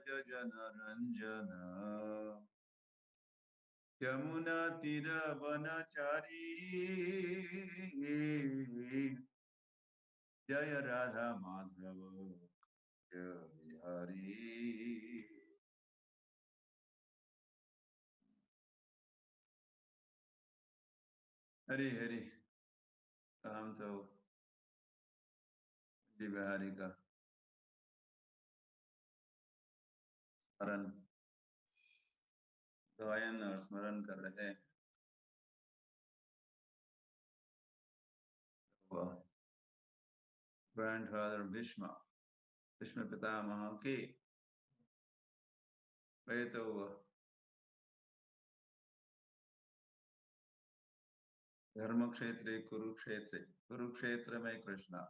ब्रज जन रंजन यमुना तीर वनचारी जय राधा माधव जय बिहारी। हरे हरे। हम तो जी बिहारी का स्मरण गायन और स्मरण कर रहे हैं। ग्रैंडफादर भीष्म भीष्म पितामह के वे तो धर्म क्षेत्र कुरुक्षेत्र, कुरुक्षेत्र में कृष्णा,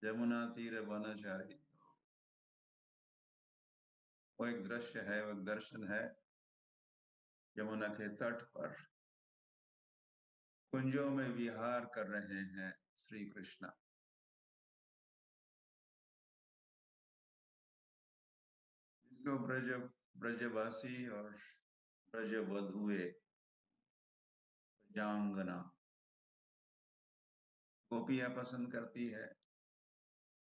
यमुना तीर वनचारी। वो एक दृश्य है, वो एक दर्शन है। यमुना के तट पर कुंजों में विहार कर रहे हैं श्री कृष्ण। जिसको ब्रजवासी और ब्रज वधुए जांगना गोपियां पसंद करती है,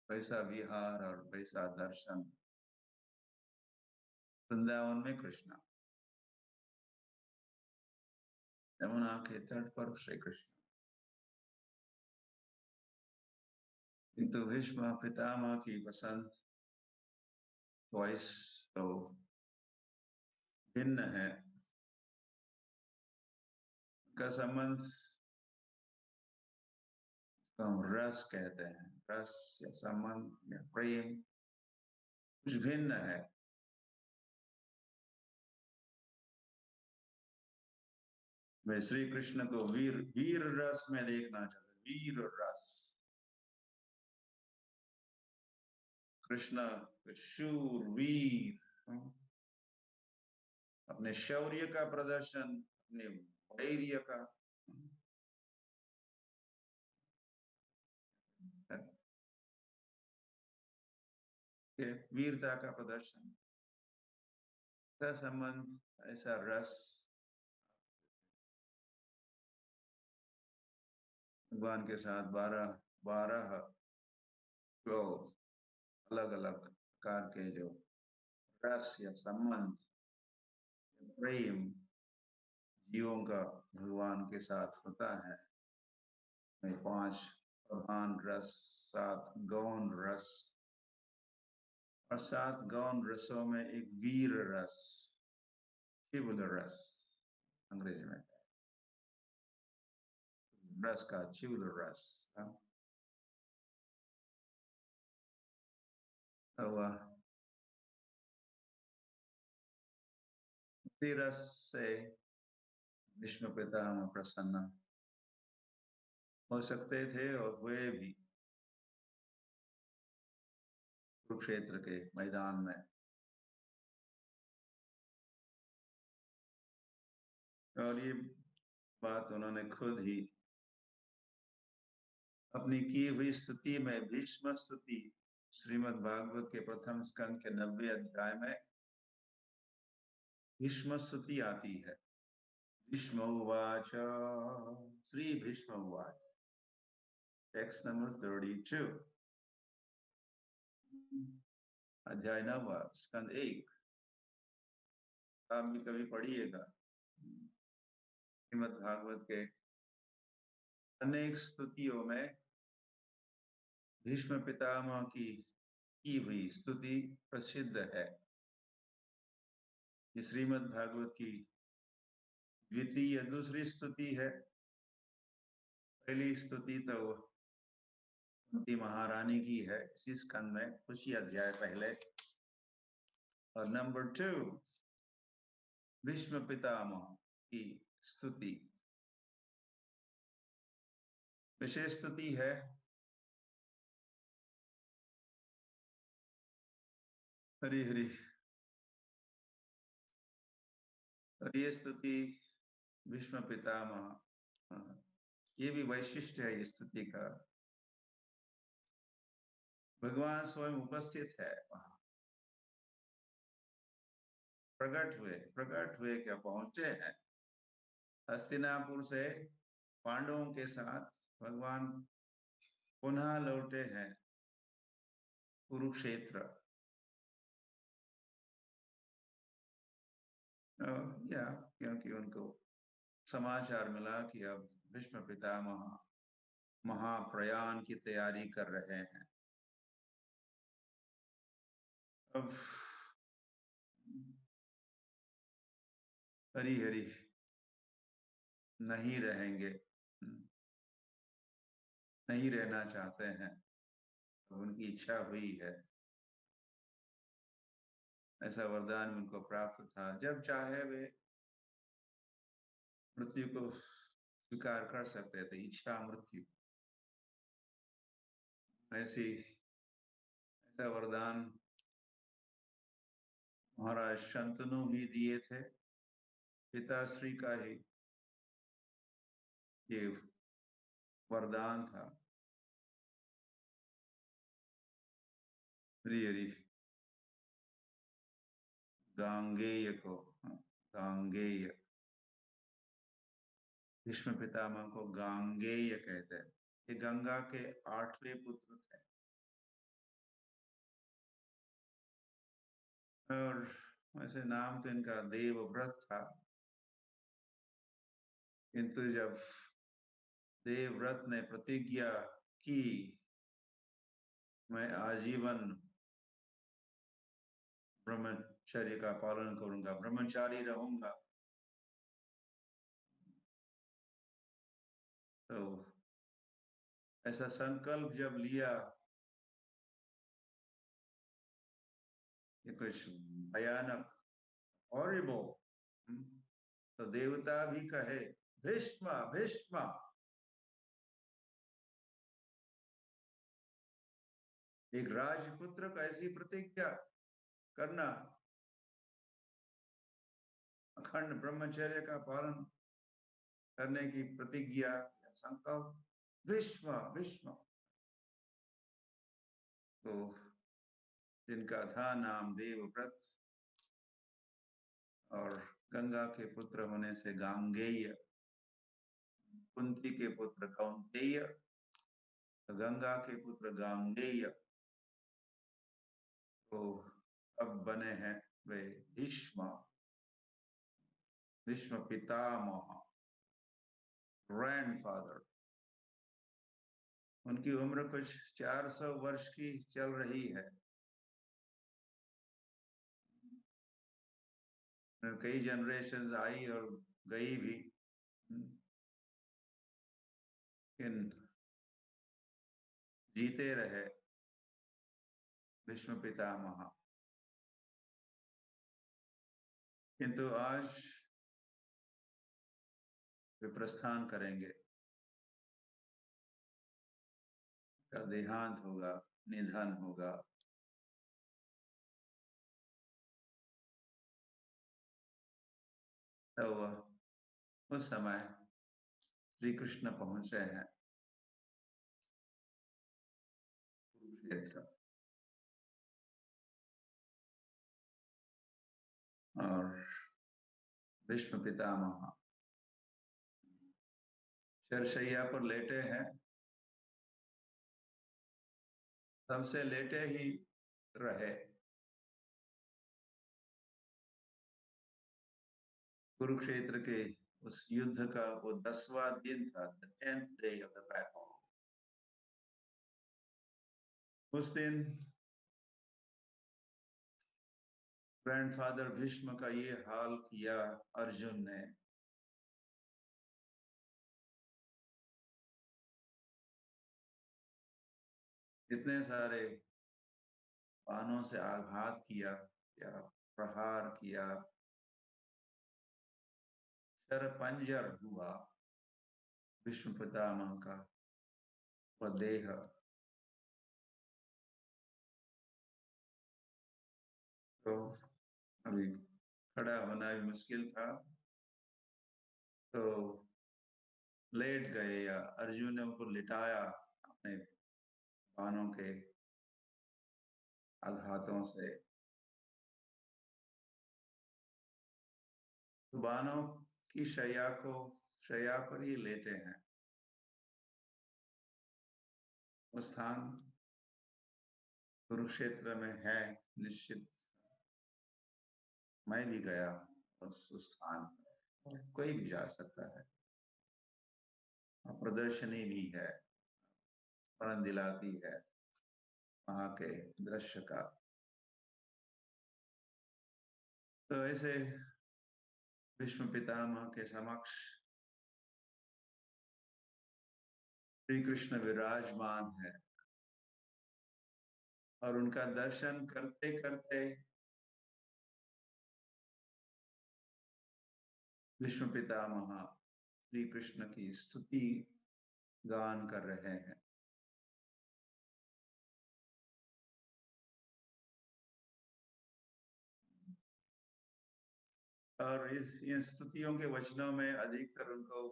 वैसा विहार और वैसा दर्शन वृंदावन में कृष्ण, यमुना के तट पर श्री कृष्ण। किंतु भीष्म पितामह की पसंद चॉइस तो भिन्न है। उनका संबंध हम रस कहते हैं, रस या संबंध या प्रेम कुछ भिन्न है। वे श्री कृष्ण को वीर वीर रस में देखना चाहते, वीर रस। कृष्ण शूरवीर, अपने शौर्य का प्रदर्शन, अपने धैर्य का वीरता का प्रदर्शन, ऐसा संबंध, ऐसा रस भगवान के साथ 12 जो अलग अलग प्रकार के जो रस या संबंध प्रेम जीवों का भगवान के साथ होता है। 5 प्रधान रस, 7 गौण रस और 7 गौण रसों में एक वीर रस, चिवल रस अंग्रेजी में, रस का चिवल रस। रस से विष्णु पितामह प्रसन्न हो सकते थे और हुए भी कुरुक्षेत्र के मैदान में। और ये बात उन्होंने खुद ही अपनी की हुई स्तुति में, भीष्म स्तुति श्रीमद् भागवत के प्रथम स्कंद के 90 अध्याय में भीष्म स्तुति आती है। भीष्म उवाच, श्री भीष्म उवाच, टेक्स्ट नंबर 32, अध्याय 9 स्कंद 1। आप भी कभी पढ़िएगा श्रीमद् भागवत के अनेक स्तुतियों में भीष्म पितामह की हुई स्तुति प्रसिद्ध है। ये श्रीमद् भागवत की द्वितीय दूसरी स्तुति है। पहली स्तुति तो कुंती महारानी की है इसी स्कंद में, कुछ ही अध्याय पहले। और नंबर 2 भीष्म पितामह की स्तुति, विशेष स्तुति है। हरि हरि। और ये स्तुति भीष्म पितामह, ये भी वैशिष्ट है इस स्तुति का। भगवान स्वयं उपस्थित है वहां, प्रकट हुए क्या पहुंचे हैं। हस्तिनापुर से पांडवों के साथ भगवान पुनः लौटे हैं कुरुक्षेत्र। या क्योंकि उनको समाचार मिला कि अब भीष्म पितामह महाप्रयाण की तैयारी कर रहे हैं। अब हरी हरी नहीं रहेंगे, नहीं रहना चाहते हैं, तो उनकी इच्छा हुई है, ऐसा वरदान उनको प्राप्त था। जब चाहे वे मृत्यु को स्वीकार कर सकते थे, इच्छा मृत्यु। ऐसा वरदान महाराज शंतनु ही दिए थे, पिताश्री का ही ये वरदान था। हरी हरी गांगेय को, गांगेय, भीष्म पितामह को गांगेय कहते हैं। ये गंगा के 8वें पुत्र थे और वैसे नाम तो इनका देवव्रत था, किंतु जब देवव्रत ने प्रतिज्ञा की मैं आजीवन ब्रह्मचर्य का पालन करूंगा, ब्रह्मचारी रहूंगा, तो ऐसा संकल्प जब लिया, ये कुछ भयानक, हॉरिबल, तो देवता भी कहे भीष्म भीष्म। एक राजपुत्र का ऐसी प्रतिज्ञा करना, अखंड ब्रह्मचर्य का पालन करने की प्रतिज्ञा या संकल्प, भीष्म भीष्म। तो जिनका था नाम देवव्रत और गंगा के पुत्र होने से गांगेय, कुंती के पुत्र कौंतेय, गंगा के पुत्र गांगेय, तो अब बने हैं वे भीष्म, भीष्म पितामह, ग्रैंडफादर। उनकी उम्र कुछ 400 वर्ष की चल रही है। कई जनरेशंस आई और गई भी, इन जीते रहे भीष्म पितामह। किंतु आज वे प्रस्थान करेंगे, का देहांत होगा, निधन होगा। तो उस समय श्री कृष्ण पहुंचे हैं कुरुक्षेत्र, और भीष्म पितामह शरशैया पर लेटे हैं। तब से लेटे ही रहे। कुरुक्षेत्र के उस युद्ध का वो 10वां दिन था, the 10th day of the battle। उस दिन ग्रैंडफादर भीष्म का ये हाल किया अर्जुन ने। इतने सारे बाणों से आघात किया या प्रहार किया, शरपंजर हुआ भीष्म पितामह का वह देह। तो अभी खड़ा होना भी मुश्किल था, तो लेट गए, या अर्जुन ने उनको लिटाया अपने बाणों के आघातों से। तो बाणों की शैया पर ही लेटे हैं। वो स्थान कुरुक्षेत्र में है निश्चित। मैं भी गया उस स्थान पर, कोई भी जा सकता है। प्रदर्शनी भी है, स्मरण दिलाती है वहां के दृश्य का। तो ऐसे भीष्म पितामह के समक्ष श्री कृष्ण विराजमान है और उनका दर्शन करते करते भीष्म पितामह श्री कृष्ण की स्तुति गान कर रहे हैं। और इन स्तुतियों के वचनों में अधिकतर उनको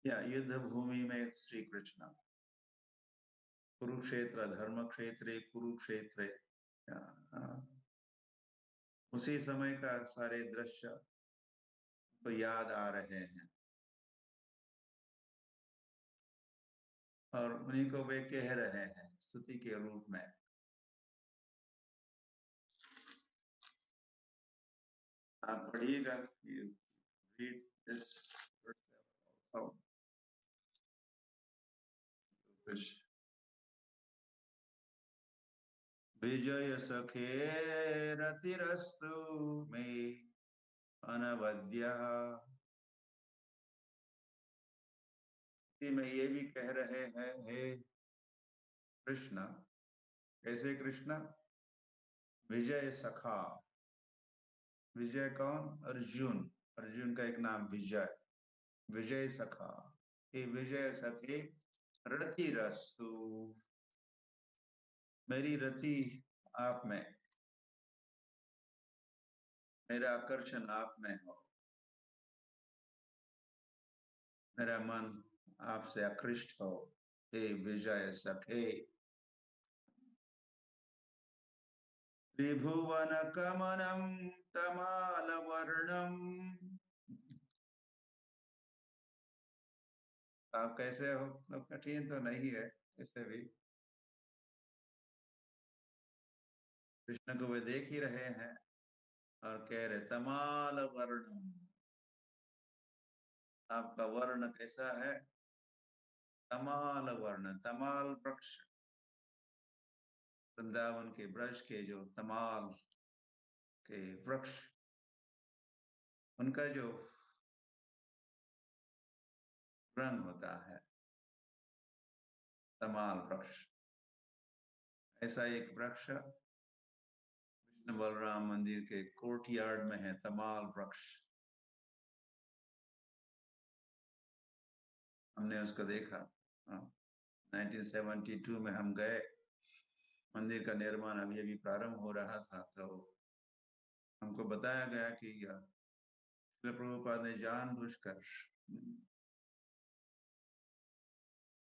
या युद्ध भूमि में श्री कृष्ण, कुरुक्षेत्र धर्म क्षेत्र कुरुक्षेत्र, उसी समय का सारे दृश्य तो याद आ रहे हैं और उन्हीं को वे कह रहे हैं स्तुति के रूप में। आप पढ़िएगा, read this verse also. विजय सखे रतिरस्तु मे अनवद्य। में ये भी कह रहे हैं, हे कृष्ण। कैसे कृष्ण? विजय सखा। विजय कौन? अर्जुन। अर्जुन का एक नाम विजय। विजय सखा, हे विजय सखे रतिरस्तु, मेरी रति आप में, मेरा आकर्षण आप में हो, मेरा मन आपसे आकृष्ट हो, हे विजय सखे। त्रिभुवन कमनम तमाल वर्णम। आप कैसे हो? तो कठिन तो नहीं है ऐसे भी। कृष्ण को वे देख ही रहे हैं और कह रहे तमाल वर्णम, आपका वर्ण कैसा है? तमाल वर्ण। तमाल वृक्ष, वृंदावन के ब्रज के जो तमाल के वृक्ष, उनका जो रंग होता है, तमाल वृक्ष, ऐसा एक वृक्ष कृष्ण बलराम मंदिर के कोर्टयार्ड में है। तमाल वृक्ष हमने उसको देखा। 1972 में हम गए, मंदिर का निर्माण अभी अभी प्रारंभ हो रहा था, तो हमको बताया गया कि प्रभुपाद ने जानबूझकर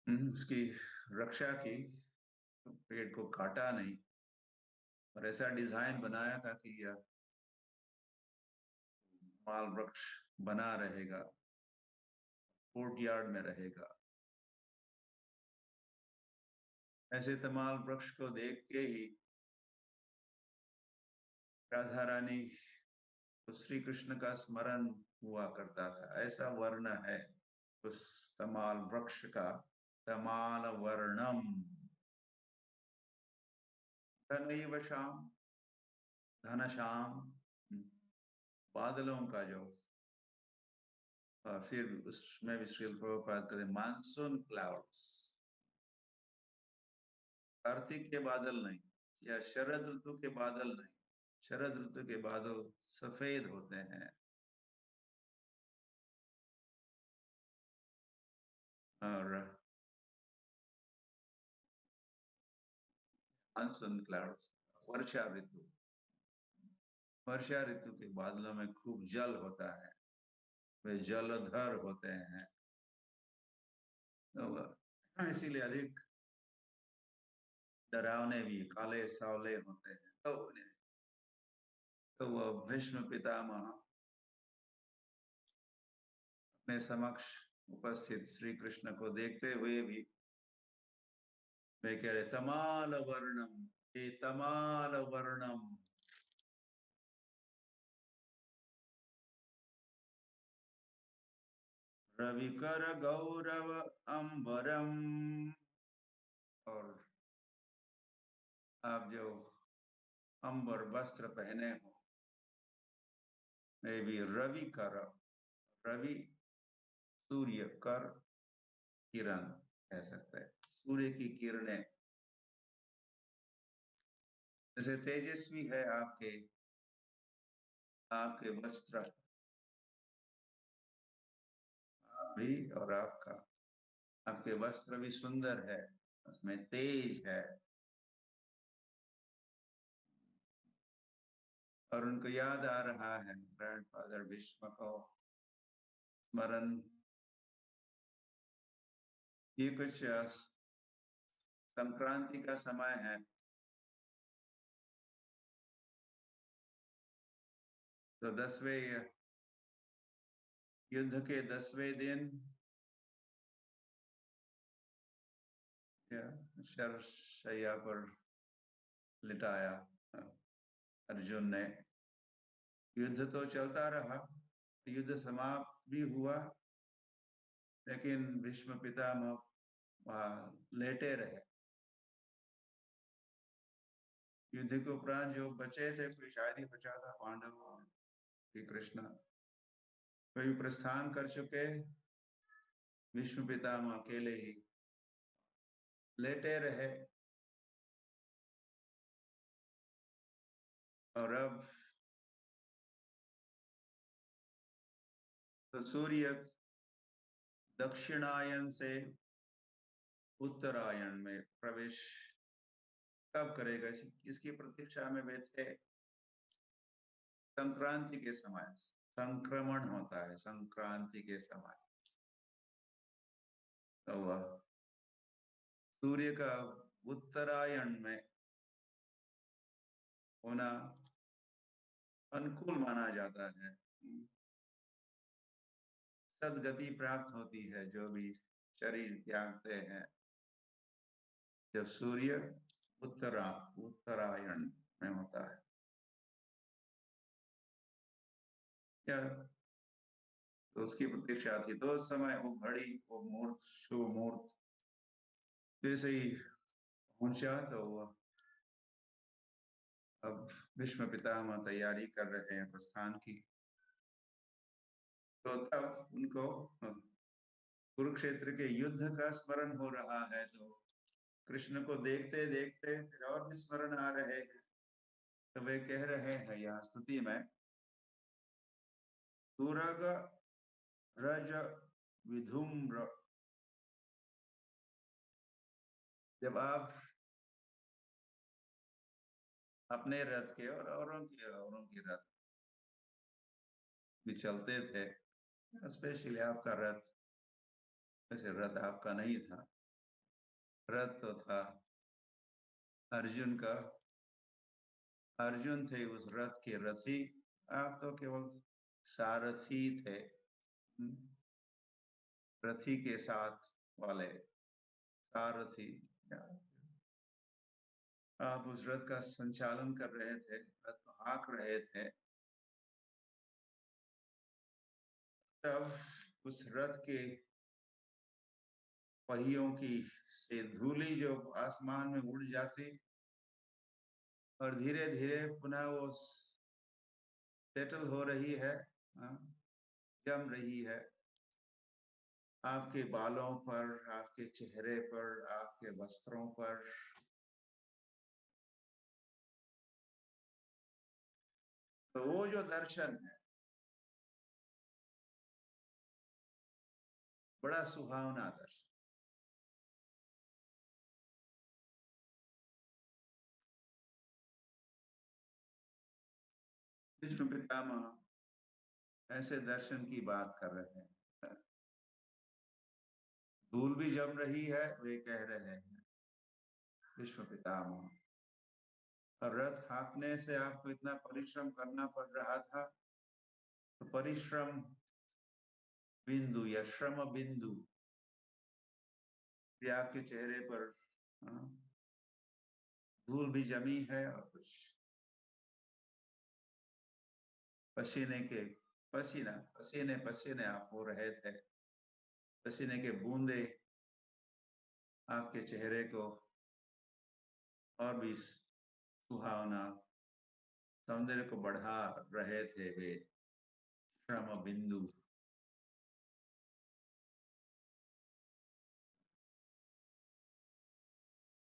उसकी रक्षा की, पेड़ को काटा नहीं और ऐसा डिजाइन बनाया था कि यह माल वृक्ष बना रहेगा, कोर्टयार्ड में रहेगा। ऐसे तमाल वृक्ष को देख के ही राधा रानी को श्री कृष्ण का स्मरण हुआ करता था। ऐसा वर्ण है उस तमाल वृक्ष का, तमाल वर्णम। धनैव श्याम, घनश्याम, बादलों का जो, फिर उसमें भी श्रील प्रभुपाद कहते मानसून क्लाउड्स, कार्तिक के बादल नहीं या शरद ऋतु के बादल नहीं। शरद ऋतु के बादल सफेद होते हैं और मानसून क्लाउड्स वर्षा ऋतु, वर्षा ऋतु के बादलों में खूब जल होता है, वे जलधर होते हैं। तो इसीलिए अधिक डरावने भी काले सावले होते हैं। तो वह भीष्म पितामह अपने समक्ष उपस्थित श्री कृष्ण को देखते हुए भी वे कह रहे तमाल वर्णम, ये तमाल वर्णम, रविकर गौरव अंबरम। और आप जो अंबर वस्त्र पहने हो, वे भी रवि कर, रवि सूर्य कर किरण कह सकते हैं, सूर्य की किरणें जैसे तेजस्वी है आपके आपके वस्त्र भी, और आपके वस्त्र भी सुंदर है, उसमें तेज है। और उनको याद आ रहा है ग्रैंडफादर भीष्म को स्मरण, ये कुछ संक्रांति का समय है, तो 10वें युद्ध के 10वें दिन शरशैया पर लिटाया अर्जुन ने। युद्ध तो चलता रहा, युद्ध समाप्त भी हुआ, लेकिन भीष्म पितामह वहाँ लेटे रहे। युद्ध के उपरांत जो बचे थे, कोई शायद ही बचा था, पांडव और श्री कृष्ण, वे भी प्रस्थान कर चुके। भीष्म पितामह अकेले ही लेटे रहे। और अब तो सूर्य दक्षिणायन से उत्तरायण में प्रवेश कब करेगा, इसकी प्रतीक्षा में वे थे। संक्रांति के समय संक्रमण होता है, संक्रांति के समय तो वह सूर्य का उत्तरायण में होना अनुकूल माना जाता है। सदगति प्राप्त होती है जो भी शरीर त्यागते हैं, जब सूर्य उत्तरायण में होता है। क्या तो उसकी प्रतीक्षा थी, तो उस समय वो घड़ी, वो मुहूर्त, शुभ मुहूर्त जैसे ही पहुंचा, तो वह अब भीष्म पितामह तैयारी कर रहे हैं प्रस्थान की। तो तब उनको कुरुक्षेत्र के युद्ध का स्मरण हो रहा है, तो कृष्ण को देखते देखते फिर और भी स्मरण आ रहे हैं। तो वे कह रहे हैं यहाँ स्तुति में, तुरग रज विधुम्र, जब आप अपने रथ के और औरों के रथ भी चलते थे, स्पेशली आपका रथ, वैसे रथ आपका नहीं था, रथ तो था अर्जुन का, अर्जुन थे उस रथ के रथी, आप तो केवल सारथी थे, रथी के साथ वाले सारथी। आप उस रथ का संचालन कर रहे थे, रथ को हाँक रहे थे। तब उस रथ के पहियों की से धूली जो आसमान में उड़ जाती और धीरे धीरे पुनः वो सेटल हो रही है, जम रही है आपके बालों पर, आपके चेहरे पर, आपके वस्त्रों पर। तो वो जो दर्शन है बड़ा सुहावना दर्शन। विष्णु पितामह ऐसे दर्शन की बात कर रहे हैं। धूल भी जम रही है, वे कह रहे हैं भीष्म पितामह। और रथ हाँकने से आपको इतना परिश्रम करना पड़ रहा था, तो परिश्रम बिंदु या श्रम बिंदु ये आपके चेहरे पर धूल भी जमी है और कुछ पसीने के पसीने पसीने आप हो रहे थे। पसीने के बूंदे आपके चेहरे को और भी सुहावना सौंदर्य को बढ़ा रहे थे, वे श्रम बिंदु।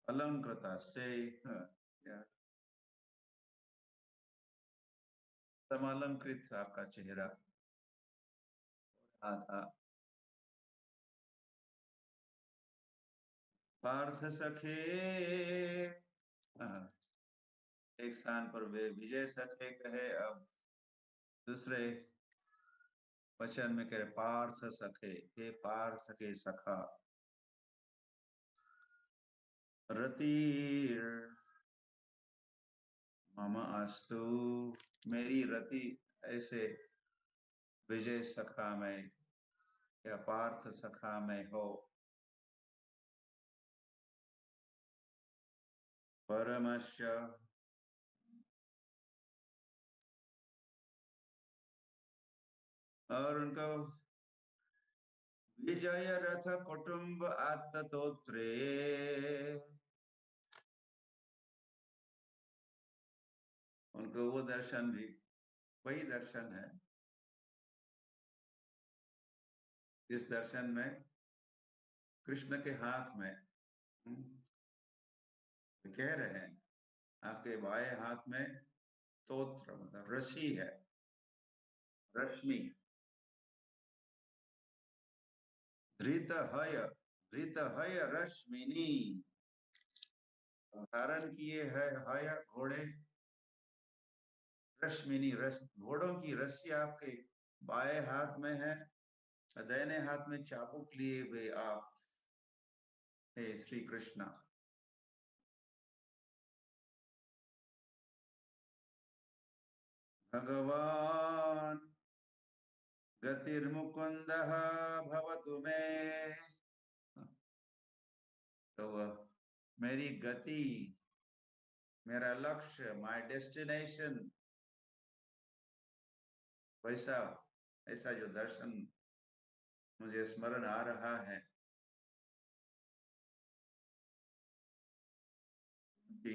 अलंकृता से समालंकृत था आपका चेहरा था। पार्थ सखे, एक स्थान पर वे विजय सखे कहे, अब दूसरे वचन में कह रहे पार्थ सखे, हे पार्थ के सखा। रतिर मम अस्तु, मेरी रति ऐसे विजय सखा में या पार्थ सखा में हो। परमश्य, और उनको विजय रथ कुटुंब आत्तोत्रे, उनको वो दर्शन भी वही दर्शन है इस दर्शन में कृष्ण के हाथ में कह रहे हैं आपके बाएं हाथ में तोत्र मतलब रसी है, रश्मि। धृत हय रश्मिनी, धारण किए है हय घोड़े, रश्मिनी घोड़ों की रस्सी आपके बाएं हाथ में है, दाहिने हाथ में चाबुक लिए हुए आप हे श्री कृष्ण। भगवान गतिर्मुकुंद भवतु मे, तो मेरी गति, मेरा लक्ष्य, माय डेस्टिनेशन, वैसा ऐसा जो दर्शन मुझे स्मरण आ रहा है कि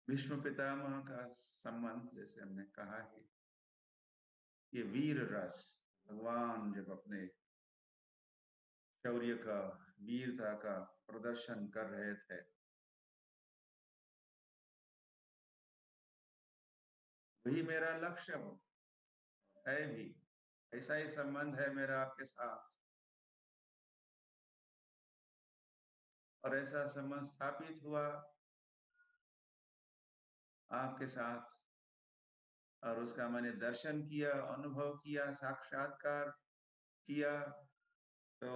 भीष्म पितामह का संबंध, जैसे हमने कहा है, ये वीर रस, भगवान जब अपने शौर्य का, वीरता का प्रदर्शन कर रहे थे, वही मेरा लक्ष्य हो है भी, ऐसा ही संबंध है मेरा आपके साथ, और ऐसा संबंध स्थापित हुआ आपके साथ, और उसका मैंने दर्शन किया, अनुभव किया, साक्षात्कार किया। तो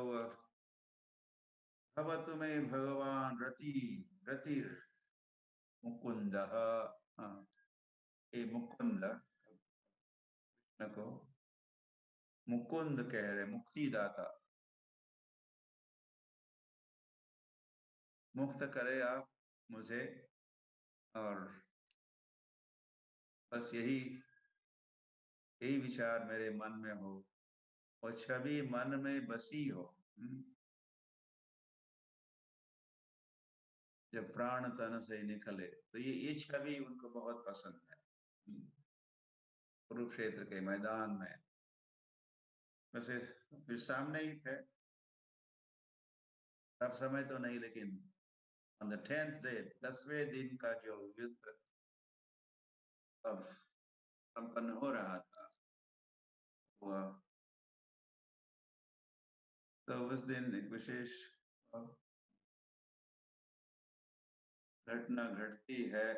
भवतु मे भगवान रतिर मुकुंद, ये मुकुंद को मुकुंद कह रहे, मुक्तिदाता, मुक्त करे आप मुझे, और बस यही विचार मेरे मन में हो और छवि मन में बसी हो। जब प्राण तन से निकले, तो ये छवि उनको बहुत पसंद है। कुरुक्षेत्र के मैदान में, वैसे फिर सामने ही थे तब समय तो नहीं, लेकिन on the 10th day, 10वें दिन का जो युद्ध अब संपन्न हो रहा था, वह तो उस दिन एक विशेष घटना घटती है।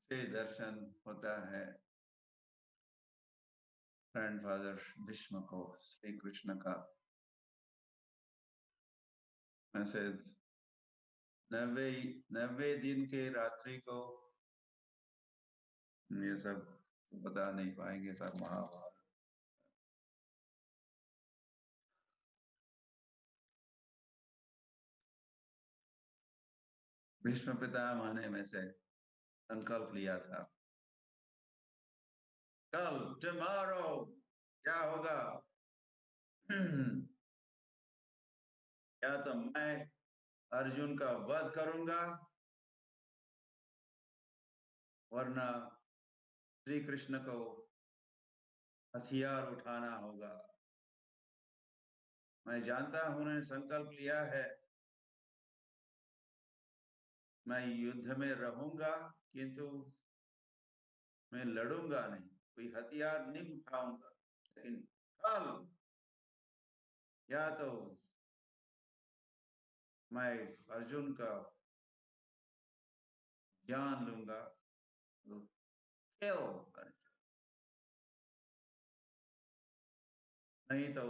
से दर्शन होता है ग्रैंडफादर भीष्म को श्री कृष्ण का मैसेज 90 दिन के रात्रि को ये सब बता नहीं पाएंगे, सब महाभारत। भीष्म पितामह ने में से संकल्प लिया था, कल टुमारो क्या होगा, या तो मैं अर्जुन का वध करूंगा वरना श्री कृष्ण को हथियार उठाना होगा। मैं जानता हूं उन्होंने संकल्प लिया है, मैं युद्ध में रहूंगा किंतु मैं लड़ूंगा नहीं, कोई हथियार नहीं उठाऊंगा, लेकिन कल या तो मैं अर्जुन का ज्ञान लूंगा, नहीं तो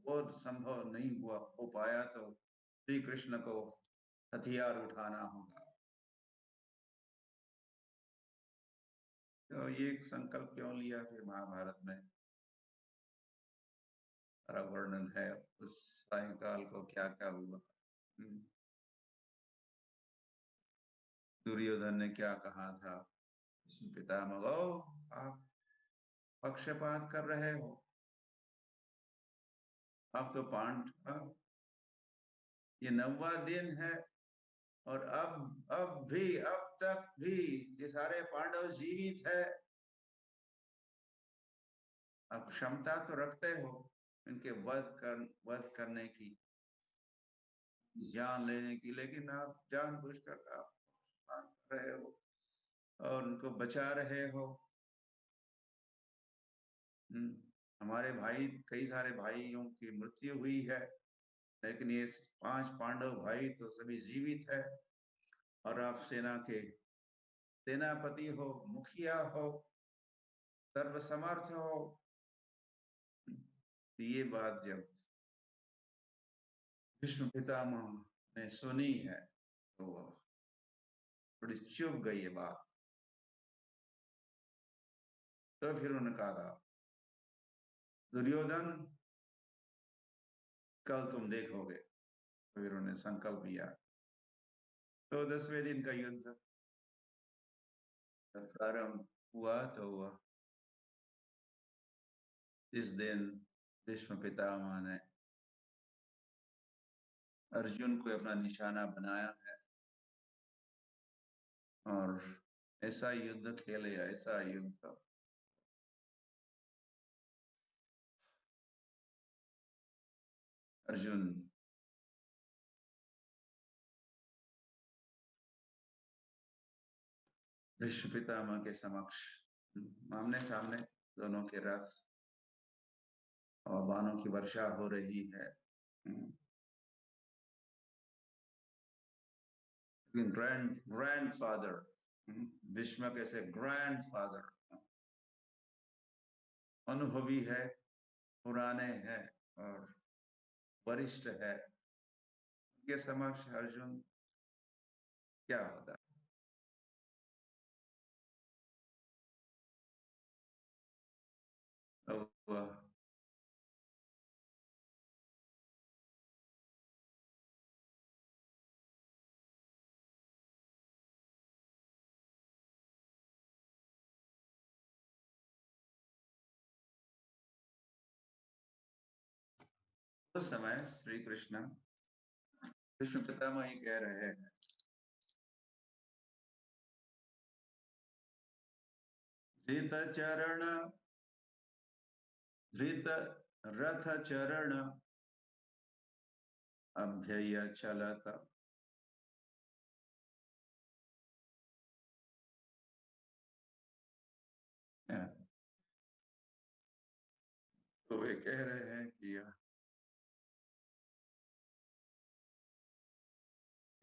वो संभव नहीं हो पाया तो श्री कृष्ण को हथियार उठाना होगा। तो ये संकल्प क्यों लिया फिर महाभारत में सारा वर्णन है, उस सायंकाल को क्या क्या हुआ। दुर्योधन ने क्या कहा था, पितामह आप पक्षपात कर रहे हो, अब तो ये 9वां दिन है और अब तक भी ये सारे पांडव जीवित है, आप क्षमता तो रखते हो इनके वध करने की, जान लेने की, लेकिन आप जानबूझकर आप कर रहे हो और उनको बचा रहे हो। हमारे भाई, कई सारे भाइयों की मृत्यु हुई है, लेकिन ये 5 पांडव भाई तो सभी जीवित है और आप सेना के सेनापति हो, मुखिया हो, सर्वसमर्थ हो। ये बात जब भीष्म पितामह ने सुनी है तो थोड़ी चुप गई ये बात। तो फिर उन्होंने कहा, दुर्योधन कल तुम देखोगे। तो फिर उन्होंने संकल्प लिया। तो 10वें दिन का युद्ध प्रारंभ हुआ तो इस दिन भीष्म पितामह ने अर्जुन को अपना निशाना बनाया है और ऐसा युद्ध खेले, ऐसा युद्ध अर्जुन भीष्म पितामह के समक्ष आमने सामने, दोनों के रथ और बाणों की वर्षा हो रही है। ग्रैंडफादर भीष्म कैसे ग्रैंडफादर अनुभवी है, पुराने हैं और वरिष्ठ है, के समक्ष अर्जुन क्या होता है। उस समय श्री कृष्ण भीष्म पितामह ही कह रहे हैं, धृत चरण धृत रथ चरण अभ्यय चलत। तो वे कह रहे हैं कि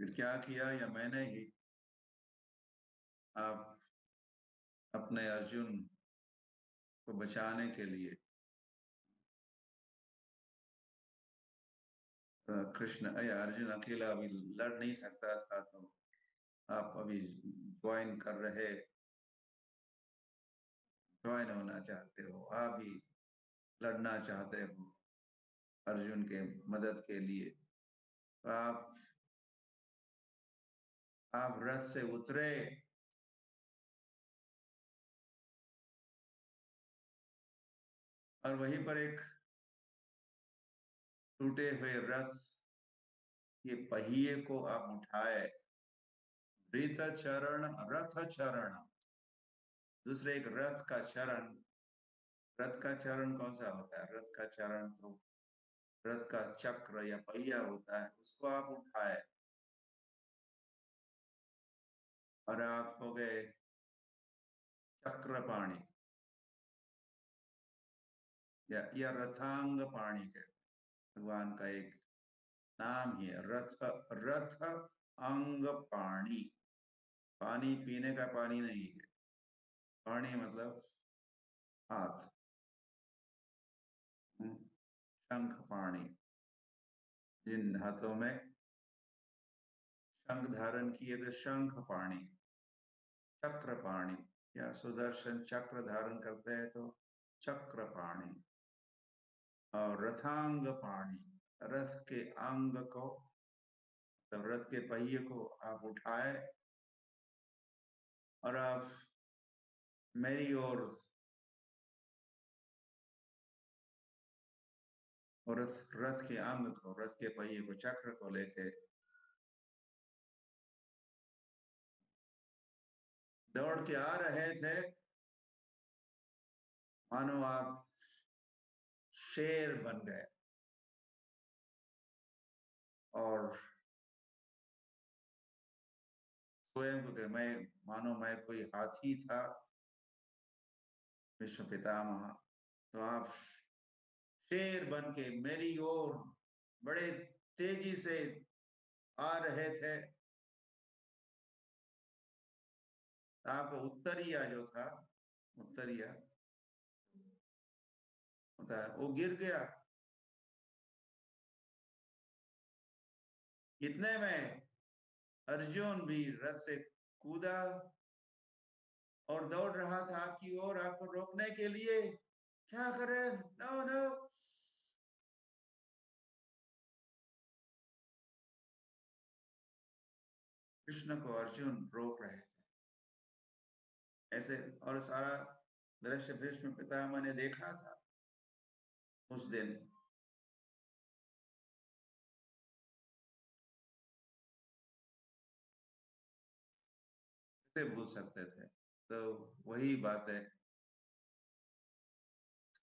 फिर क्या किया, या मैंने ही आप अपने अर्जुन को बचाने के लिए कृष्ण या अर्जुन अकेला अभी लड़ नहीं सकता था, तो आप अभी ज्वाइन होना चाहते हो, आप भी लड़ना चाहते हो अर्जुन के मदद के लिए, तो आप रथ से उतरे और वहीं पर एक टूटे हुए रथ के पहिए को आप उठाए। रथ चरण, दूसरे एक रथ का चरण। रथ का चरण कौन सा होता है? रथ का चरण तो रथ का चक्र या पहिया होता है, उसको आप उठाए और आप हो गए चक्रपाणी या रथांग पाणी के भगवान का एक नाम ही है, रथ अंग पाणी। पानी पीने का पानी नहीं है, पानी मतलब हाथ। शंख पाणी, जिन हाथों में शंख धारण किए थे, शंख पाणी। चक्र पाणी या सुदर्शन चक्र धारण करते हैं तो चक्र पाणी। और रथांग पाणी, रथ के अंग को, तो रथ के पहिए को आप उठाए और आप मेरी ओर, और रथ के अंग को, रथ के पहिए को, चक्र को लेके दौड़ के आ रहे थे, मानो आप शेर बन गए और स्वयं को मैं, मानो मैं कोई हाथी था, विश्व पितामह, तो आप शेर बन के मेरी ओर बड़े तेजी से आ रहे थे। आपका उत्तरिया जो था, उत्तरिया होता है, वो गिर गया। इतने में अर्जुन भी रथ से कूदा और दौड़ रहा था आपकी ओर, आपको रोकने के लिए। क्या करे? No no. कृष्ण को अर्जुन रोक रहे थे ऐसे, और सारा दृश्य भीष्म पितामह ने देखा था उस दिन। कैसे भूल सकते थे? तो वही बात है,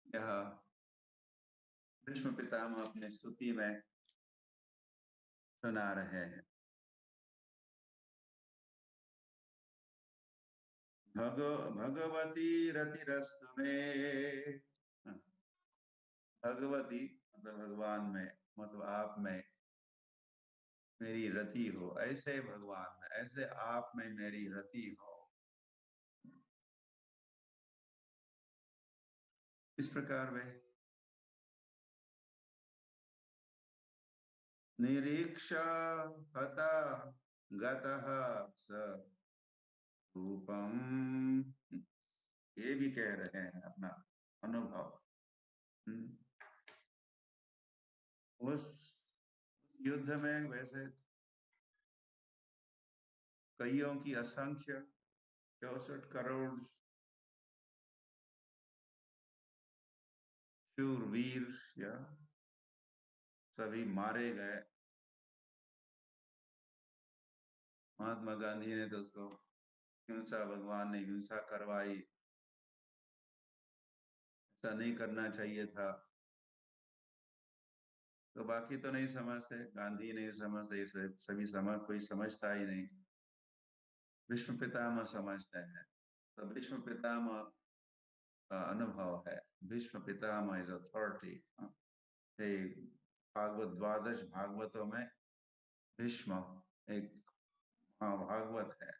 यहाँ भीष्म पितामह अपने स्तुति में सुना रहे हैं। भगवती रतिरस्तु में, भगवती मतलब भगवान में, मतलब आप में मेरी रति हो, ऐसे भगवान में, ऐसे आप में मेरी रति हो। इस प्रकार वे निरीक्षा हता गतः स रूपम, ये भी कह रहे हैं अपना अनुभव। उस युद्ध में वैसे कईयों की असंख्य 64 करोड़ शूरवीर या सभी मारे गए। महात्मा गांधी ने तो उसको हिंसा, भगवान ने हिंसा करवाई, ऐसा नहीं करना चाहिए था। तो बाकी तो नहीं समझते, गांधी नहीं समझते, सभी समझ, कोई समझता ही नहीं। विश्व पितामह समझते हैं, तो विश्व पितामह का अनुभव है। Bhishma Pitamah is authority. भागवत, द्वादश भागवतों में भीष्म एक भागवत है।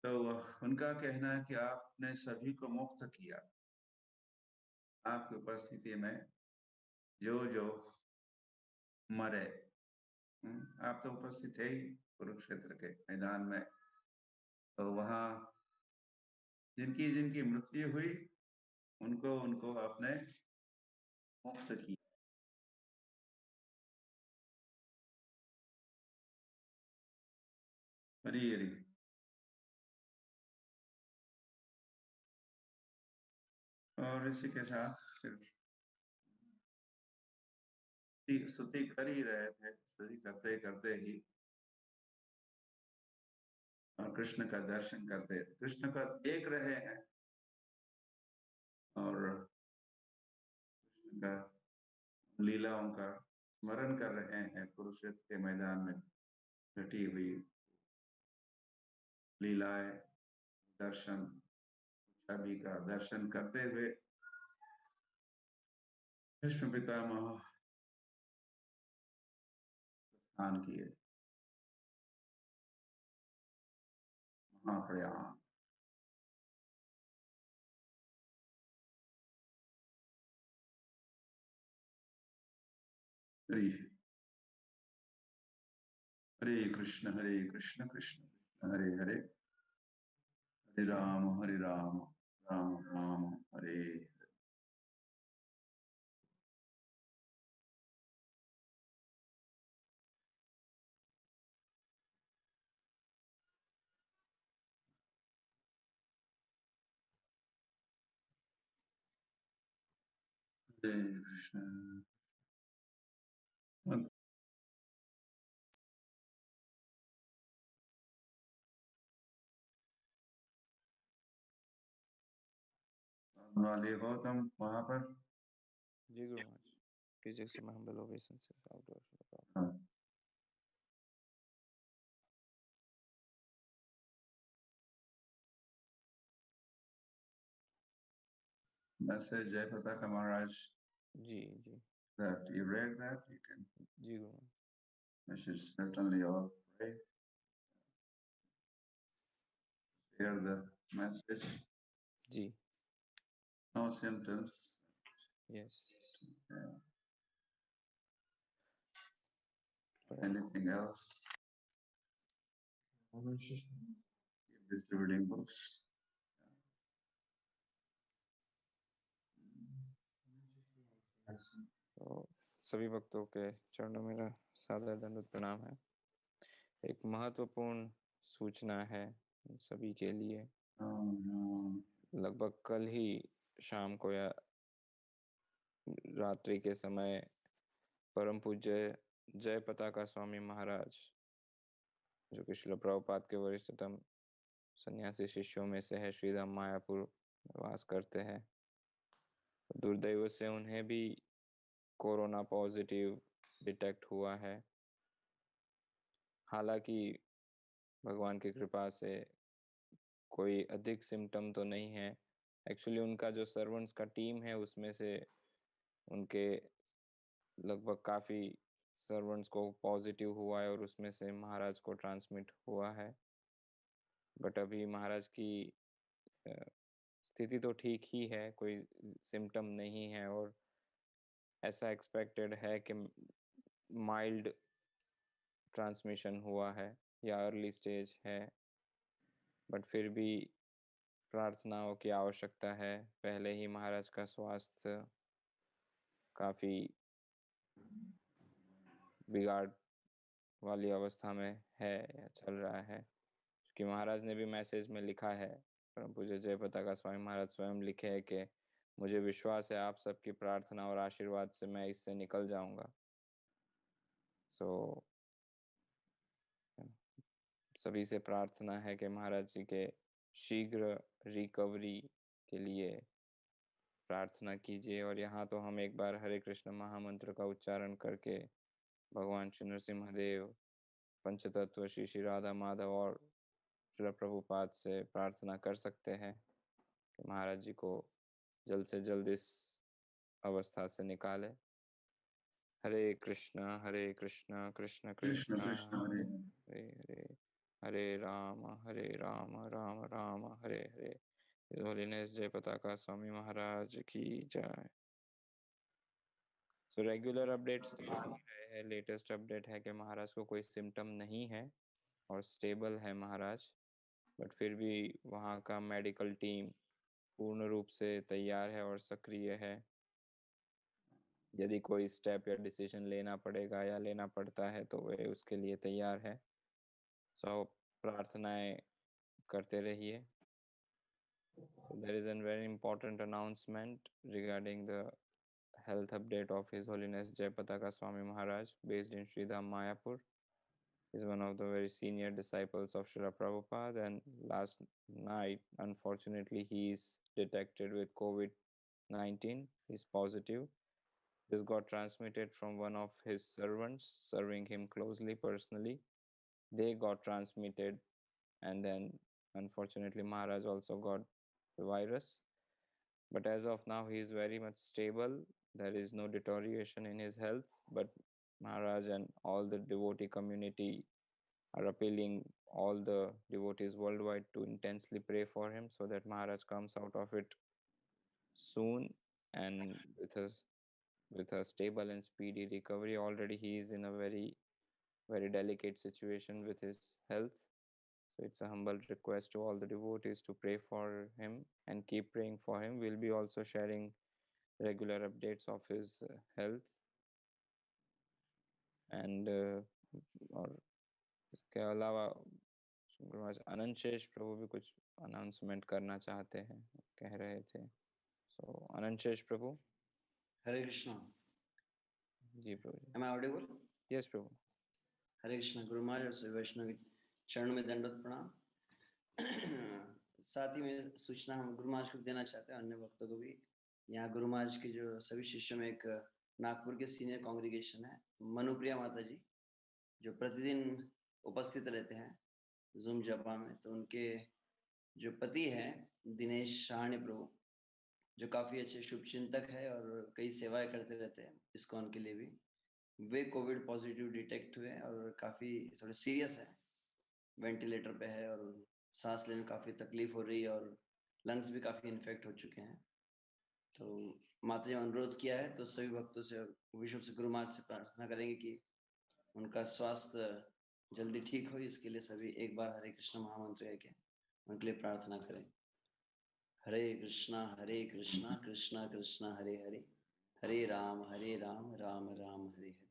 तो उनका कहना है कि आपने सभी को मुक्त किया, आपकी उपस्थिति में जो जो मरे, आप तो उपस्थित थे ही कुरुक्षेत्र के मैदान में, तो वहां जिनकी जिनकी मृत्यु हुई उनको उनको आपने मुक्त किया। हरी हरी। और इसी के साथ फिर स्तुति कर ही रहे थे, स्तुति करते करते ही और कृष्ण का दर्शन करते, कृष्ण का देख रहे हैं और कृष्ण का लीलाओं का स्मरण कर रहे हैं, कुरुक्षेत्र के मैदान में घटी हुई लीलाएं, दर्शन, छवि का दर्शन करते हुए भीष्म पितामह स्नान किए, महाप्रयाण। हरे हरे कृष्ण कृष्ण कृष्ण हरे हरे, हरे राम राम राम हरे। हरे कृष्ण। वाले हो तुम वहां पर? जी Guru Maharaj, please accept my humble obeisances. हाँ। Message Jai Prataka Maharaj. Ji ji That you read that, you can. Ji Guru. Message certainly all pray. Share the message. Ji. No symptoms. Yes. Yeah. Anything else? Keep distributing books. तो सभी भक्तों के चरणों में मेरा सादर दंडवत प्रणाम है। एक महत्वपूर्ण सूचना है सभी के लिए। लगभग कल ही शाम को या रात्रि के समय परम पूज्य जय पताका स्वामी महाराज, जो कि श्रील प्रभुपाद के वरिष्ठतम सन्यासी शिष्यों में से है, श्रीधाम मायापुर में वास करते हैं। दुर्दैव से उन्हें भी कोरोना पॉजिटिव डिटेक्ट हुआ है। हालांकि भगवान की कृपा से कोई अधिक सिम्टम तो नहीं है। एक्चुअली उनका जो सर्वेंट्स का टीम है उसमें से उनके लगभग काफ़ी सर्वेंट्स को पॉजिटिव हुआ है और उसमें से महाराज को ट्रांसमिट हुआ है। बट अभी महाराज की स्थिति तो ठीक ही है, कोई सिम्टम नहीं है और ऐसा एक्सपेक्टेड है कि माइल्ड ट्रांसमिशन हुआ है या अर्ली स्टेज है। बट फिर भी प्रार्थनाओं की आवश्यकता है। पहले ही महाराज का स्वास्थ्य काफ़ी बिगाड़ वाली अवस्था में है या चल रहा है, क्योंकि महाराज ने भी मैसेज में लिखा है, परम पूज्य जय पताका स्वामी महाराज स्वयं लिखे है कि मुझे विश्वास है आप सबकी प्रार्थना और आशीर्वाद से मैं इससे निकल जाऊंगा। सो सभी से प्रार्थना है कि महाराज जी के शीघ्र रिकवरी के लिए प्रार्थना कीजिए। और यहाँ तो हम एक बार हरे कृष्ण महामंत्र का उच्चारण करके भगवान श्री नृसिंहदेव, पंचतत्व श्री श्री राधा माधव और श्री प्रभुपाद से प्रार्थना कर सकते हैं कि महाराज जी को जल्द से जल्द इस अवस्था से निकाले। हरे कृष्ण कृष्ण कृष्ण कृष्ण कृष्ण हरे हरे हरे, हरे राम राम राम हरे हरे। His Holiness जय पताका स्वामी महाराज की जय। So रेगुलर अपडेट्स तो आ ही रहे हैं। लेटेस्ट अपडेट है कि महाराज को कोई सिम्टम नहीं है और स्टेबल है महाराज, बट फिर भी वहाँ का मेडिकल टीम पूर्ण रूप से तैयार है और सक्रिय है। यदि कोई स्टेप या डिसीजन लेना पड़ेगा या लेना पड़ता है तो वे उसके लिए तैयार है। सो प्रार्थनाएं करते रहिए। So there is a very important announcement regarding the health update of His Holiness Jai Pataka Swami Maharaj, based in Sridham, Mayapur. He is one of the very senior disciples of Srila Prabhupada, and last night, unfortunately, he is detected with COVID-19. He is positive. This got transmitted from one of his servants serving him closely personally. They got transmitted, and then unfortunately Maharaj also got the virus. But as of now, he is very much stable. There is no deterioration in his health, but Maharaj and all the devotee community are appealing all the devotees worldwide to intensely pray for him so that Maharaj comes out of it soon and with a stable and speedy recovery. Already he is in a very delicate situation with his health. So it's a humble request to all the devotees to pray for him and keep praying for him. We'll be also sharing regular updates of his health. And और इसके अलावा गुरुराज अनंत शेष प्रभु भी कुछ announcement करना चाहते हैं, कह रहे थे। सो अनंत शेष प्रभु। हरे कृष्णा। जी प्रभु। Am I audible? यस प्रभु। हरे कृष्णा। गुरु महाराज और सभी वैष्णव चरणों में दंडवत प्रणाम। साथ ही में सूचना हम गुरु महाराज को देना चाहते हैं, अन्य भक्तों को भी। यहाँ गुरु महाराज के जो सभी शिष्यों में एक नागपुर के सीनियर कांग्रेगेशन है, मनुप्रिया माता जी, जो प्रतिदिन उपस्थित रहते हैं जूम जपा में। तो उनके जो पति हैं दिनेश शाहनी प्रभु, जो काफी अच्छे शुभ चिंतक है और कई सेवाएं करते रहते हैं इस्कॉन के लिए भी, वे कोविड पॉजिटिव डिटेक्ट हुए और काफी थोड़े सीरियस है, वेंटिलेटर पे है और सांस लेने में काफी तकलीफ हो रही है और लंग्स भी काफी इन्फेक्ट हो चुके हैं। तो माता जी ने अनुरोध किया है, तो सभी भक्तों से विश्व से गुरु महाराज से प्रार्थना करेंगे कि उनका स्वास्थ्य जल्दी ठीक हो। इसके लिए सभी एक बार हरे कृष्ण महामंत्र के उनके लिए प्रार्थना करें। हरे कृष्णा कृष्णा कृष्णा हरे हरे, हरे Ram Ram Ram Hare Hare.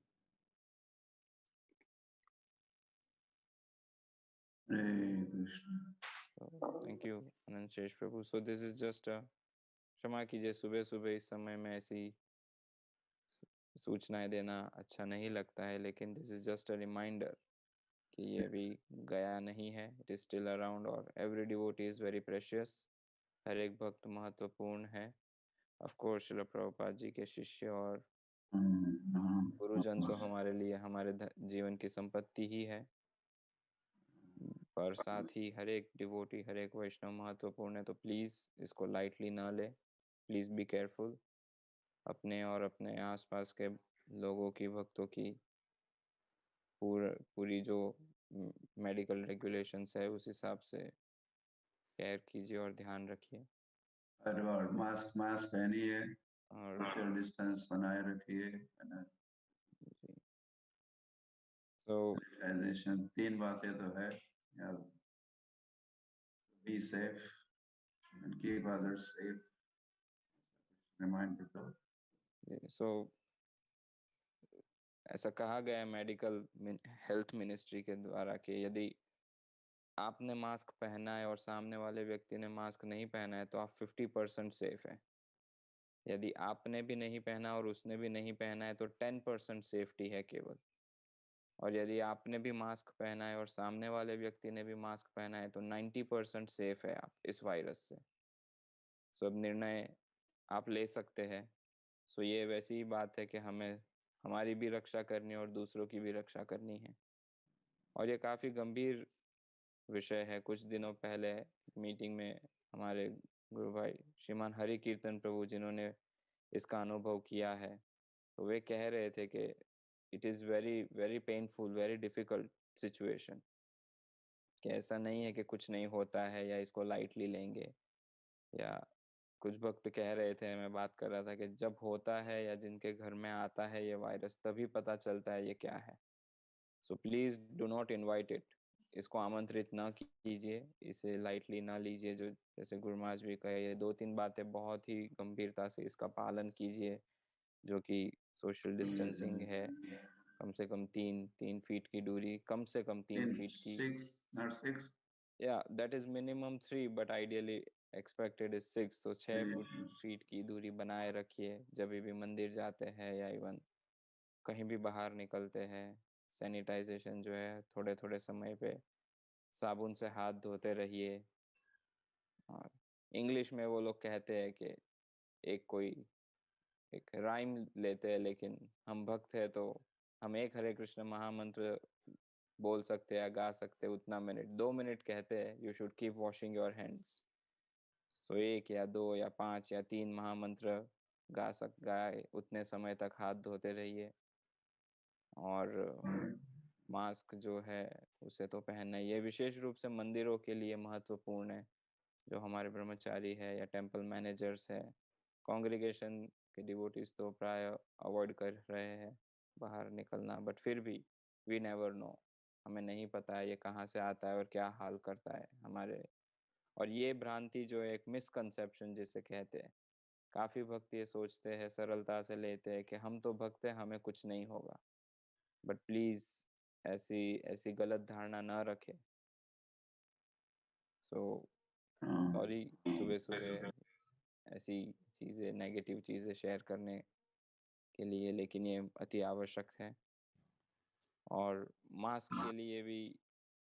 Hare Krishna. Thank you अनंत शेष प्रभु। सो दिस इज जस्ट क्षमा कीजिए, सुबह सुबह इस समय में ऐसी सूचनाएं देना अच्छा नहीं लगता है, लेकिन this is just a reminder कि ये भी गया नहीं है, इट इज स्टिल अराउंड और every devotee is very precious. हर एक भक्त महत्वपूर्ण है। ऑफ कोर्स श्रील प्रभुपाद जी के शिष्य और गुरुजन तो हमारे लिए हमारे जीवन की संपत्ति ही है, पर साथ ही हर एक डिवोटी, हर एक वैष्णव महत्वपूर्ण है। तो प्लीज इसको लाइटली ना ले, प्लीज बी केयरफुल। अपने और अपने आसपास के लोगों की, भक्तों की पूरी जो मेडिकल रेगुलेशंस है उस हिसाब से केयर कीजिए और ध्यान रखिए। और मास्क पहनिए और सोशल डिस्टेंस बनाए रखिए। तो सैनिटाइजेशन, 3 बातें तो है। Be safe and keep others safe. Remind people. सो ऐसा कहा गया है मेडिकल हेल्थ मिनिस्ट्री के द्वारा कि यदि आपने मास्क पहना है और सामने वाले व्यक्ति ने मास्क नहीं पहना है तो आप 50% सेफ है। यदि आपने भी नहीं पहना और उसने भी नहीं पहना है तो 10% सेफ्टी है केवल। और यदि आपने भी मास्क पहना है और सामने वाले व्यक्ति ने भी मास्क पहना है तो 90% सेफ है आप इस वायरस से। सो अब निर्णय आप ले सकते हैं। सो ये वैसी ही बात है कि हमें हमारी भी रक्षा करनी है और दूसरों की भी रक्षा करनी है। और ये काफ़ी गंभीर विषय है। कुछ दिनों पहले मीटिंग में हमारे गुरु भाई श्रीमान हरि कीर्तन प्रभु, जिन्होंने इसका अनुभव किया है, तो वे कह रहे थे कि it is very very painful, very difficult situation कि ऐसा नहीं है कि कुछ नहीं होता है या इसको लाइटली लेंगे, या कुछ भक्त कह रहे थे, मैं बात कर रहा था कि जब होता है या जिनके घर में आता है ये वायरस तभी पता चलता है ये क्या है। So please do not invite it, इसको आमंत्रित ना कीजिए, इसे लाइटली ना लीजिए। जो जैसे गुरु महाराज भी कहे, ये 2-3 बातें बहुत ही गंभीरता से इसका पालन कीजिए, जो कि सोशल डिस्टेंसिंग है, कम से कम 3 फीट की दूरी, कम से कम 3 फीट की। 6 या that is minimum 3 but ideally expected is 6, तो 6 फीट की दूरी बनाए रखिए जब भी मंदिर जाते हैं या इवन कहीं भी बाहर निकलते हैं। सैनिटाइजेशन जो है थोड़े थोड़े समय पे साबुन से हाथ धोते रहिए। और इंग्लिश में वो लोग कहते हैं कि एक राइम लेते हैं, लेकिन हम भक्त है तो हम एक हरे कृष्ण महामंत्र बोल सकते हैं या गा सकते हैं उतना मिनट, 2 मिनट कहते हैं you should keep washing your hands. So 1 या 2 या 5 या 3 महामंत्र गाए उतने समय तक हाथ धोते रहिए। और मास्क जो है उसे तो पहनना, ये विशेष रूप से मंदिरों के लिए महत्वपूर्ण है। जो हमारे ब्रह्मचारी है या टेम्पल मैनेजर्स है, कांग्रेगेशन के डिवोटीज तो प्राय अवॉइड कर रहे हैं बाहर निकलना, बट फिर भी वी नेवर नो, हमें नहीं पता है ये कहाँ से आता है और क्या हाल करता है हमारे। और ये भ्रांति जो है, एक मिसकंसेप्शन जिसे कहते हैं, काफी भक्त ये सोचते हैं, सरलता से लेते हैं कि हम तो भक्त हैं हमें कुछ नहीं होगा, बट प्लीज ऐसी ऐसी गलत धारणा ना रखें। सो सॉरी सुबह सुबह ऐसी चीज़ें, नेगेटिव चीज़ें शेयर करने के लिए, लेकिन ये अति आवश्यक है। और मास्क के लिए भी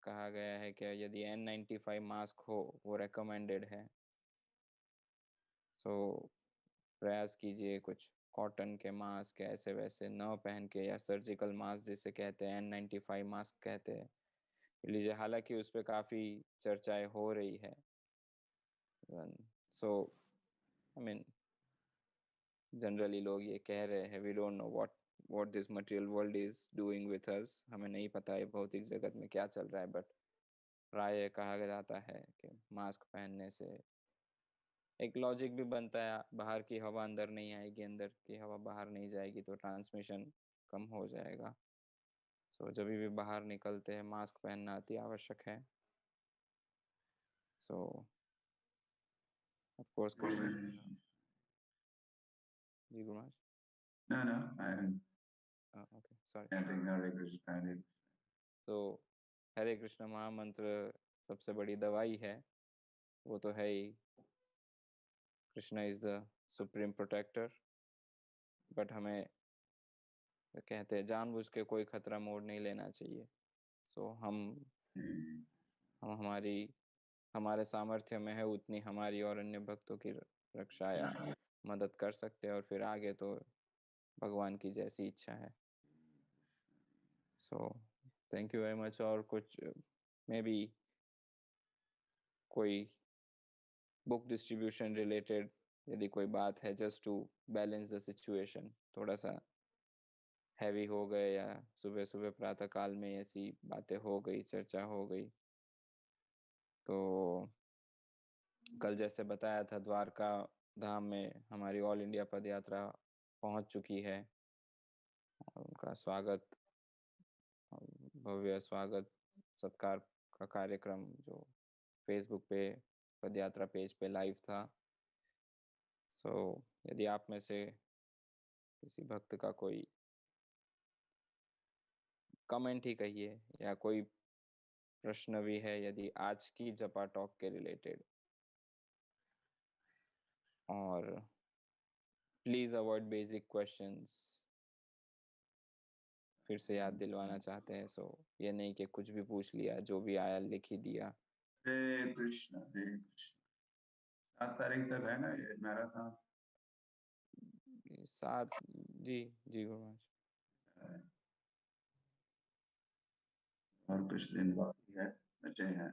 कहा गया है कि यदि N95 मास्क हो वो रेकमेंडेड है, सो प्रयास कीजिए कुछ कॉटन के मास्क ऐसे वैसे न पहन के, या सर्जिकल मास्क जिसे कहते हैं N95 मास्क कहते हैं लीजिए। हालांकि उस पर काफ़ी चर्चाएं हो रही है। सो आई मीन जनरली लोग ये कह रहे हैं we don't know what this material world is doing with us, हमें नहीं पता है भौतिक जगत में क्या चल रहा है, बट प्राय कहा जाता है कि मास्क पहनने से एक लॉजिक भी बनता है, बाहर की हवा अंदर नहीं आएगी, अंदर की हवा बाहर नहीं जाएगी, तो ट्रांसमिशन कम हो जाएगा। सो जब भी बाहर निकलते हैं मास्क पहनना अति आवश्यक है। सो of course Krishna ji Guru Maharaj. No, I'm okay sorry. chanting Hare Krishna. तो हरे कृष्ण महामंत्र सबसे बड़ी दवाई है, वो तो है ही। Krishna is the supreme protector, but हमें कहते हैं जानबूझ के कोई खतरा मोड़ नहीं लेना चाहिए। सो हम हमारे सामर्थ्य में है उतनी हमारी और अन्य भक्तों की रक्षा या मदद कर सकते हैं, और फिर आगे तो भगवान की जैसी इच्छा है। So thank you very much. और कुछ मे बी कोई बुक डिस्ट्रीब्यूशन रिलेटेड यदि कोई बात है, just to balance the situation, थोड़ा सा हैवी हो गए या सुबह सुबह प्रातः काल में ऐसी बातें हो गई, चर्चा हो गई, तो कल जैसे बताया था द्वारका धाम में हमारी ऑल इंडिया पद यात्रा पहुंच चुकी है, और उनका स्वागत, भव्य स्वागत सत्कार का कार्यक्रम जो फेसबुक पे पदयात्रा पेज पे लाइव था। सो यदि आप में से किसी भक्त का कोई कमेंट ही कहिए या कोई प्रश्न भी है यदि आज की जपा टॉक के रिलेटेड, और प्लीज अवॉइड बेसिक क्वेश्चंस, फिर से याद दिलवाना चाहते हैं। सो ये नहीं कि कुछ भी पूछ लिया, जो भी आया लिख ही दिया। हरे कृष्ण 7 तारीख तक है ना ये मैराथन? 7 जी जी गुरु महाराज। और कुछ दिन बाकी है, बचे हैं।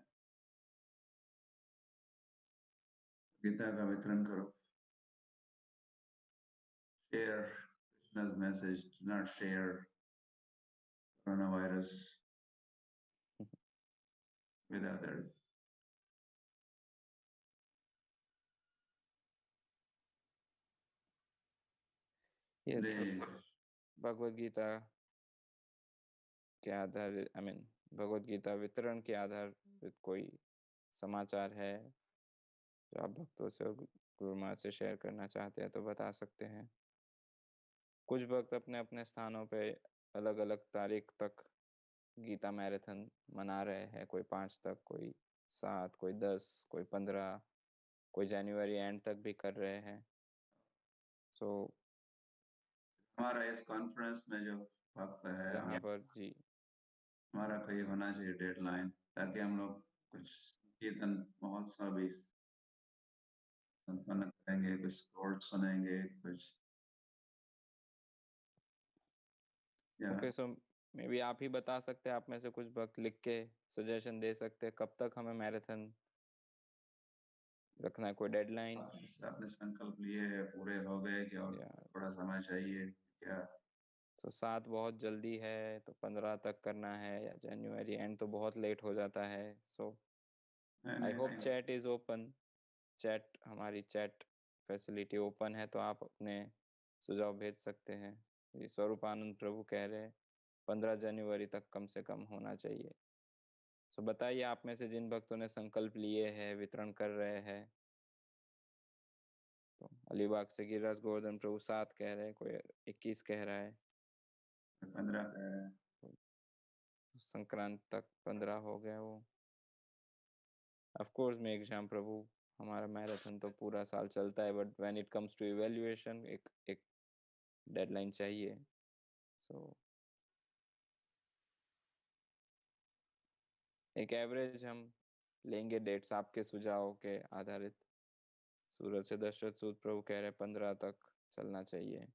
गीता का वितरण करो, share Krishna's message, do not share coronavirus. with others. Yes, They, Bhagavad Gita के आधार भगवत गीता वितरण के आधारित कोई समाचार है जो आप भक्तों से और गुरु महाराज से शेयर करना चाहते हैं तो बता सकते हैं। कुछ भक्त अपने अपने स्थानों पे अलग अलग तारीख तक गीता मैराथन मना रहे हैं, कोई 5 तक, कोई 7, कोई 10, कोई 15, कोई जनवरी एंड तक भी कर रहे हैं। सो हमारा इस कॉन्फ्रेंस में जो वक्त है, यहाँ पर जी हमारा कोई होना चाहिए डेडलाइन, ताकि हम लोग कुछ कीर्तन महोत्सव भी संपन्न करेंगे, कुछ कोर्ट सुनेंगे, कुछ ओके। सो मे बी आप ही बता सकते हैं, आप में से कुछ भक्त लिख के सजेशन दे सकते हैं कब तक हमें मैराथन रखना है, कोई डेडलाइन? आपने संकल्प लिए है, पूरे हो गए कि और थोड़ा समय चाहिए क्या? तो 7 बहुत जल्दी है तो 15 तक करना है, या जनवरी एंड तो बहुत लेट हो जाता है। So I hope chat is open, chat हमारी चैट फैसिलिटी ओपन है, तो आप अपने सुझाव भेज सकते हैं। ये स्वरूपानंद प्रभु कह रहे हैं 15 जनवरी तक कम से कम होना चाहिए। सो बताइए आप में से जिन भक्तों ने संकल्प लिए हैं, वितरण कर रहे हैं। तो अलीबाग से गिरिराज गोवर्धन प्रभु 7 कह रहे हैं, कोई 21 कह रहा है, 15 कह रहे हैं, संक्रांत तक 15 हो गया वो। ऑफ कोर्स मेघश्याम प्रभु, हमारा मैराथन तो पूरा साल चलता है, but when it comes to evaluation एक डेडलाइन चाहिए। सो एक एवरेज हम लेंगे डेट्स आपके सुझाव के आधारित। सूरत से दशरथ सूद प्रभु कह रहे 15 तक चलना चाहिए,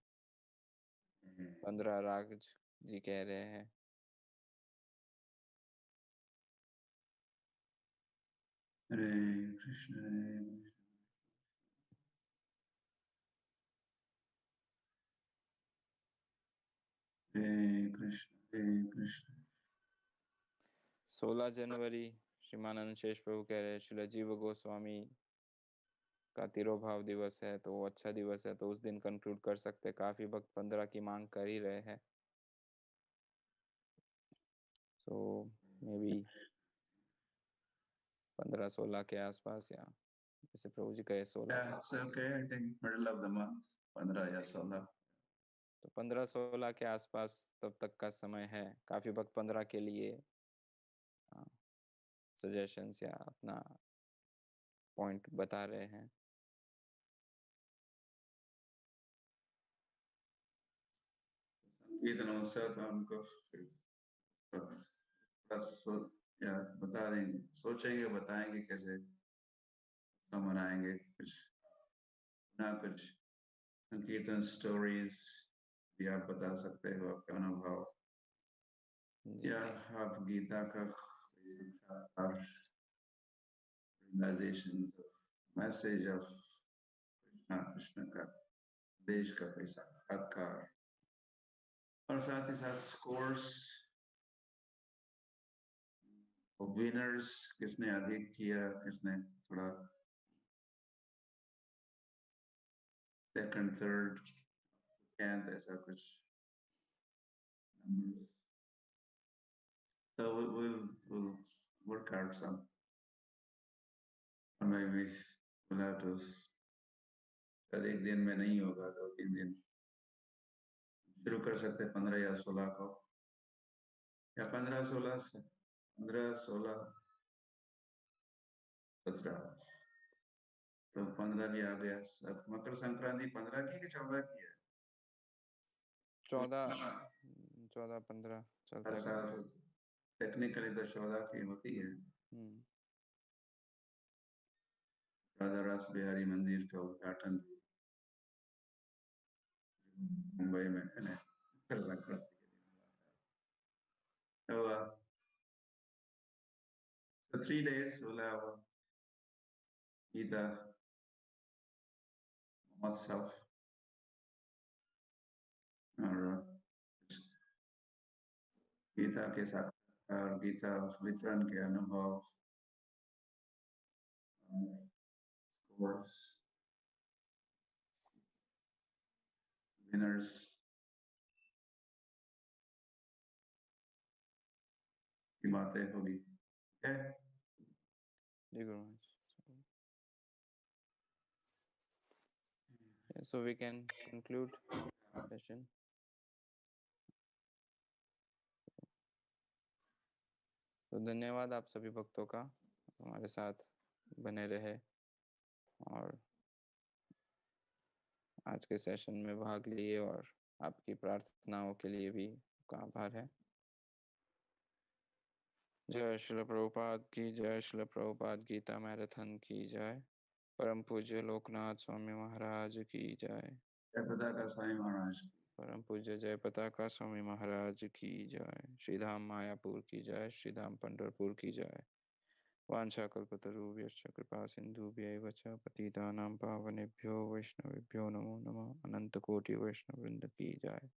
15 राग जी कह रहे हैं। हरे कृष्ण हरे कृष्ण हरे कृष्ण। 16 जनवरी श्रीमानंद शेष प्रभु कह रहे हैं श्रील जीव गोस्वामी का तिरोभाव दिवस है, तो वो अच्छा दिवस है, तो उस दिन कंक्लूड कर सकते हैं। काफी भक्त 15 की मांग कर ही रहे हैं। सो मे बी 15-16 के आसपास, या जैसे प्रभु जी कहे 16। Okay, I think middle of the month, 15 या 16। तो 15-16 के आसपास तब तक का समय है। काफी भक्त 15 के लिए सजेशंस या अपना पॉइंट बता रहे हैं। संकीर्तन उत्सव तो हमको बस या बता देंगे, सोचेंगे, बताएंगे कैसे सब मनाएंगे, कुछ ना कुछ संकीर्तन स्टोरीज भी आप बता सकते हो, आपका अनुभव, या आप गीता का realization, message of कृष्ण का देश का कोई साक्षात्कार, और साथ ही साथ स्कोर्स विनर्स, किसने अधिक किया, किसने थोड़ा सेकंड, थर्ड, टेंथ, ऐसा कुछ numbers. So we'll work out some, or maybe we'll have to, शायद एक दिन में नहीं होगा, 2-3 दिन शुरू कर सकते हैं, 15 या 16 को, या 15-16, 15-16, 17, तो 15 भी आ गया। मकर संक्रांति 15 की कि 14 की है? 14-15 चलता है। टेक्निकली तो 14 की होती है। राधा रास बिहारी मंदिर का उद्घाटन मुंबई में है ना, मकर संक्रांति के दिन। So 3 days we'll have Gita Mahotsav, और गीता के साथ और गीता वितरण के अनुभव scores, winners. की बातें होगी. Okay? Ji Guru Maharaj. Yeah, so we can conclude session. तो धन्यवाद आप सभी भक्तों का हमारे साथ बने रहे और आज के सेशन में भाग लिए और आपकी प्रार्थनाओं के लिए भी आपका आभार है. जय श्रील प्रभुपाद की जय. श्रील प्रभुपाद गीता मैराथन की जय. परम पूज्य लोकनाथ स्वामी महाराज की जय. जय पताका स्वामी महाराज. परम पूज्य जय पताका स्वामी महाराज की जय. श्रीधाम मायापुर की जय. श्रीधाम पंढरपुर की जय. वाञ्छाकल्पतरुभ्यश्च कृपा सिन्धुभ्यैव च पतितानां पावनेभ्यो वैष्णवेभ्यो नमो नमः. अनंत कोटि वैष्णव वृंद की जय.